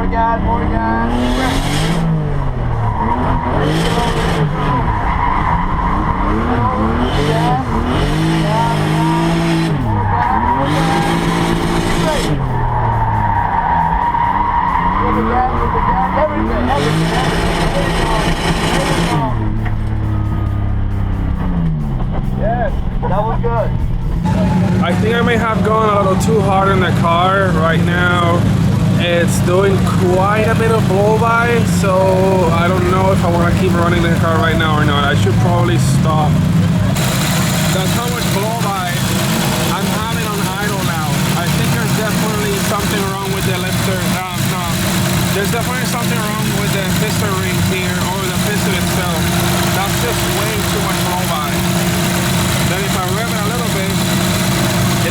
More gas, more gas. There you go, there you go. Gas, gas, more gas, more gas. Great. With the gas, everything. There you go, there you go. Yes, that was good. I think I may have gone a little too hard in the car right now. It's doing quite a bit of blow by, so I don't know if I want to keep running the car right now or not. I should probably stop. That's how much blow by I'm having on idle now. I think there's definitely something wrong with the lifter. No, there's definitely something wrong with the piston rings here or the piston itself. That's just way too much blow by. Then if I rev it a little bit,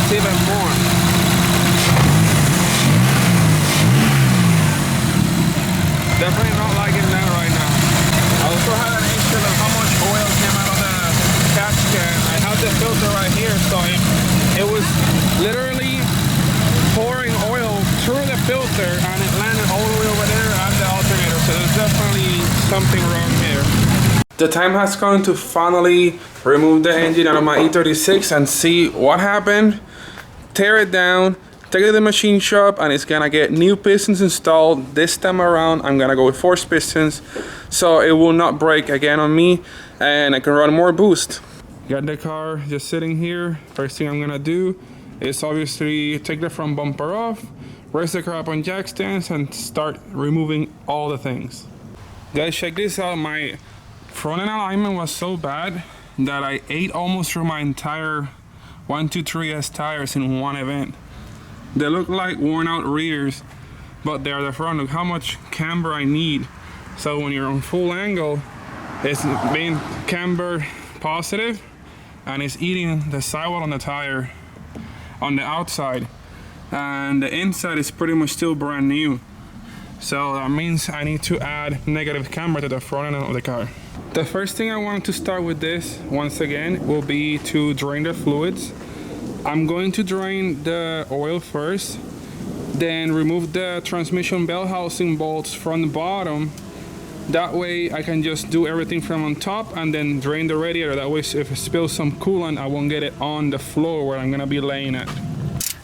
it's even more. Definitely not liking that right now. I also had an issue of how much oil came out of the catch can. I have the filter right here, so it was literally pouring oil through the filter and it landed all the way over there at the alternator. So there's definitely something wrong here. The time has come to finally remove the engine out of my E36 and see what happened. Tear it down, take it to the machine shop, and it's gonna get new pistons installed. This time around I'm gonna go with forced pistons so it will not break again on me and I can run more boost. Got the car just sitting here. First thing I'm gonna do is obviously take the front bumper off, raise the car up on jack stands, and start removing all the things. Guys, check this out. My front end alignment was so bad that I ate almost through my entire 123S tires in one event. They look like worn out rears, but they're the front. Look how much camber I need. So when you're on full angle, it's being camber positive and it's eating the sidewall on the tire on the outside, and the inside is pretty much still brand new. So that means I need to add negative camber to the front end of the car. The first thing I want to start with this, once again, will be to drain the fluids. I'm going to drain the oil first, then remove the transmission bell housing bolts from the bottom. That way I can just do everything from on top and then drain the radiator. That way if it spills some coolant, I won't get it on the floor where I'm gonna be laying it.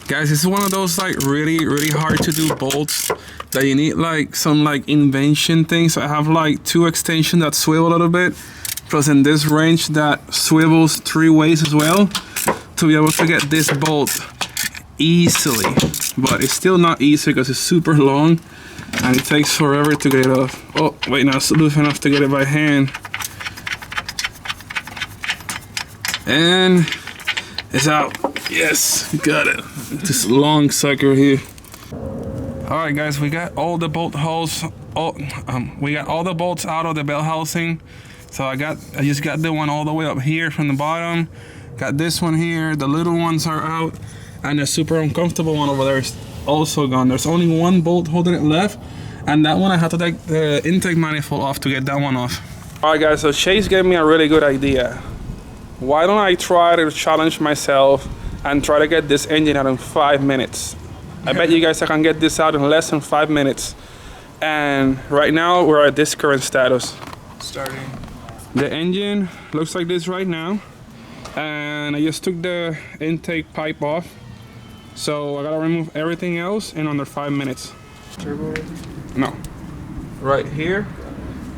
Guys, this is one of those like really hard to do bolts that you need like some like invention things. I have like 2 extensions that swivel a little bit, plus in this wrench that swivels 3 ways as well, to be able to get this bolt easily. But it's still not easy because it's super long and it takes forever to get it off. Oh wait, now it's loose enough to get it by hand. And it's out. Yes, got it. This long sucker here. All right, guys, we got all the bolt holes. We got all the bolts out of the bell housing. So I just got the one all the way up here from the bottom. Got this one here. The little ones are out, and the super uncomfortable one over there is also gone. There's only one bolt holding it left, and that one I had to take the intake manifold off to get that one off. All right, guys. So Chase gave me a really good idea. Why don't I try to challenge myself and try to get this engine out in 5 minutes? I bet you guys I can get this out in less than 5 minutes. And right now we're at this current status. Starting. The engine looks like this right now. And I just took the intake pipe off. So I gotta remove everything else in under 5 minutes. Turbo? No. Right here.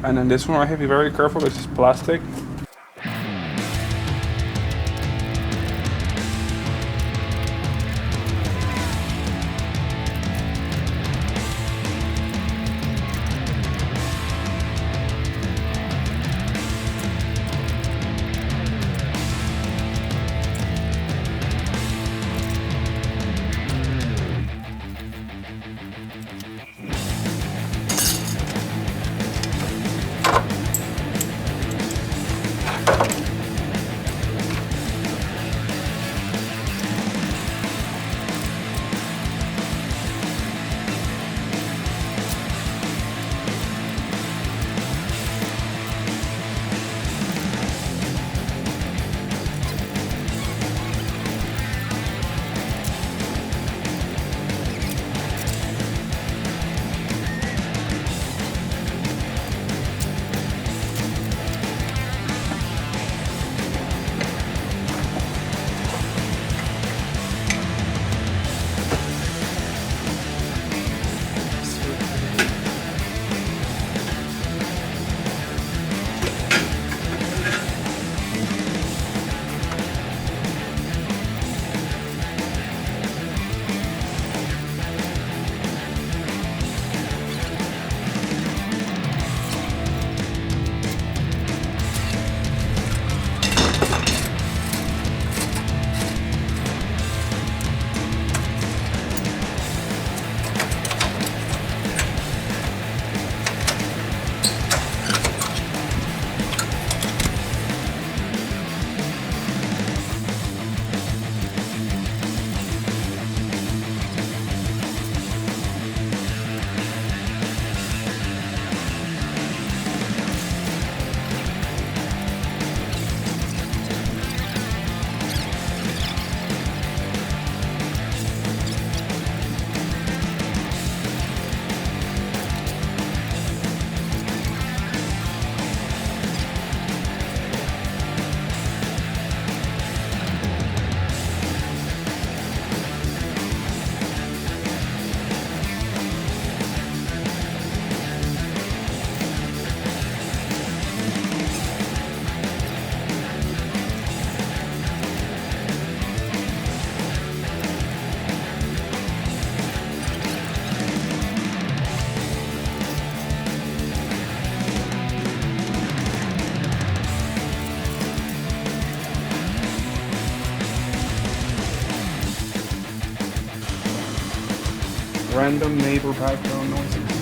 And then this one right here, be very careful, this is plastic. random neighbor background noises.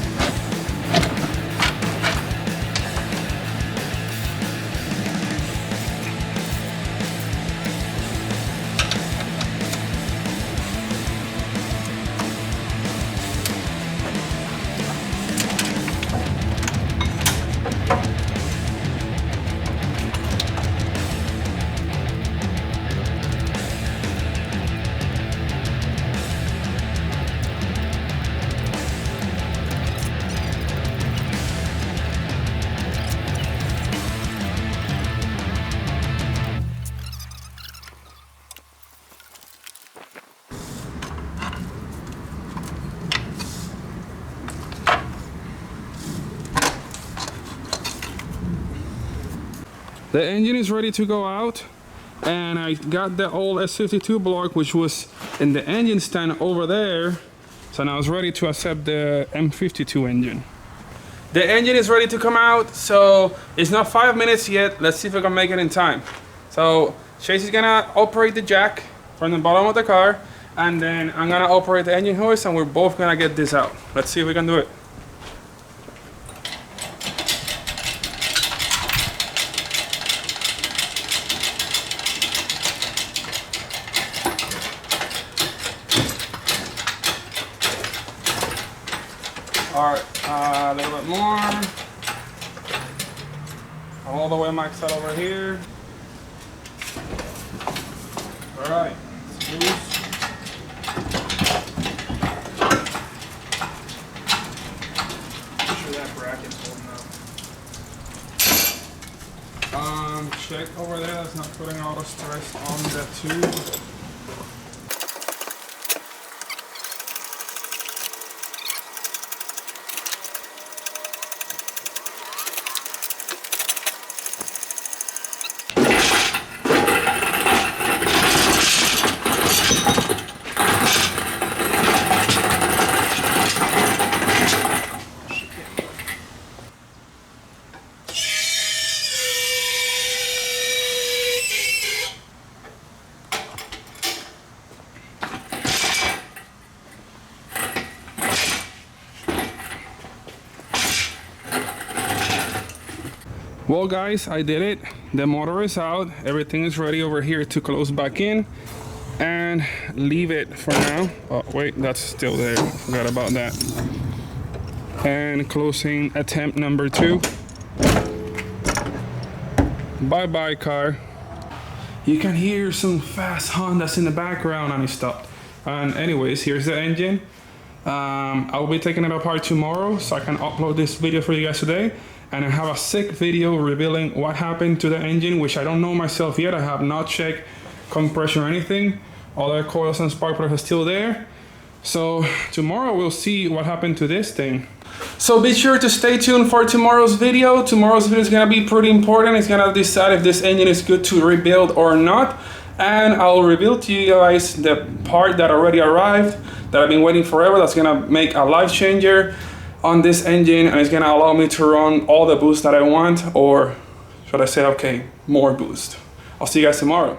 The engine is ready to go out, and I got the old S52 block which was in the engine stand over there, so now it's ready to accept the M52 engine. The engine is ready to come out, so it's not 5 minutes yet. Let's see if I can make it in time. So Chase is gonna operate the jack from the bottom of the car, and then I'm gonna operate the engine hoist, and we're both gonna get this out. Let's see if we can do it. Alright, a little bit more. All the way maxed out over here. Alright, loose. Make sure that bracket's holding up. Check over there, that's not putting all the stress on the tube. Well guys, I did it. The motor is out. Everything is ready over here to close back in and leave it for now. Oh wait, that's still there. Forgot about that. And closing attempt number 2. Bye-bye car. You can hear some fast Hondas in the background, and it stopped. And anyways, here's the engine. I'll be taking it apart tomorrow, so I can upload this video for you guys today. And I have a sick video revealing what happened to the engine, which I don't know myself yet. I have not checked compression or anything. All the coils and spark plugs are still there. So tomorrow we'll see what happened to this thing. So be sure to stay tuned for tomorrow's video. Tomorrow's video is gonna be pretty important. It's gonna decide if this engine is good to rebuild or not. And I'll reveal to you guys the part that already arrived, that I've been waiting forever, that's gonna make a life changer on this engine, and it's gonna allow me to run all the boost that I want, or should I say, okay, more boost. I'll see you guys tomorrow.